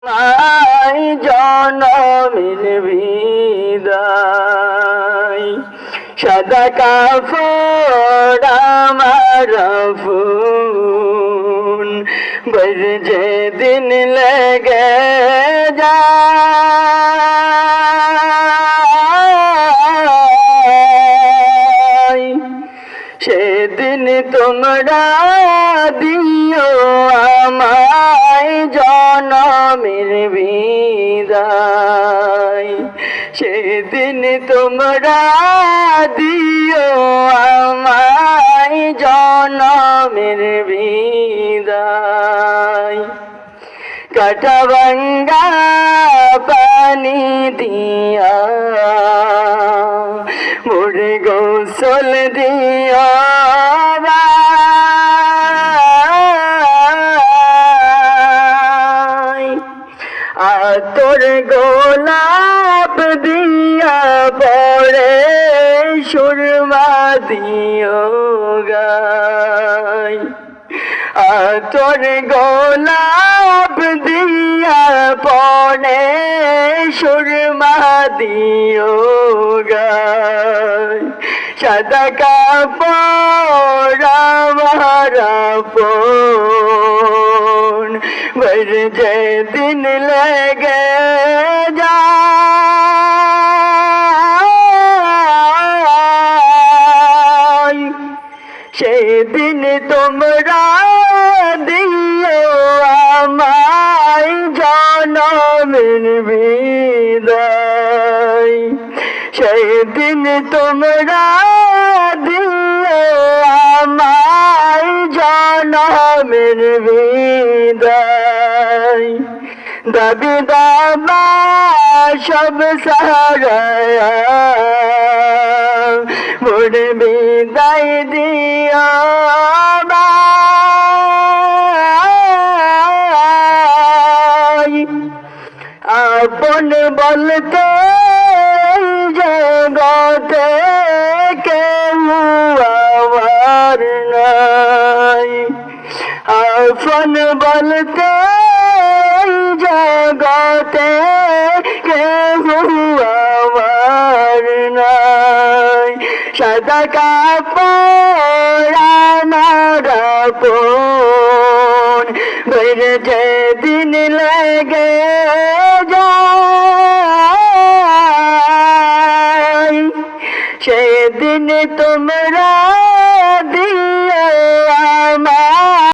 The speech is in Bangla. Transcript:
মাই জনমের বিদায়, সাদা কাপড় আমার ফুন বর যেদিন লেগে যায়, সেদিন তোমরা দিও আমায় জনমের বিদায়, সেদিন তোমরা দিও আমায় জনমের বিদায়। কাটা ভাঙ্গা পানি দিয়া মোরে গোসল দিয়া তোর গোলাপ দিয়া পরে সুরমা দিও গায়, তোর গোলাপ দিয়া পরে সুরমা দিও গায়, সাদা কাপড় আমার আপন বর যেদিন লেগে যায়, সেদিন তোমরা দিও আমায় জনমের বিদায়, সেদিন তোমরা দিও আমায় জনমের বিদায়। দাবি দাবা সব সারায়া মোর বিদায় দিও ভাই, আপন বলতে জগতে কেউ আমার নাই, আপন বলতে জগতে কেউ আমার নাই, সাদা কাপড় আমার আপন বর যেদিন লেগে যায়, সেদিন তোমরা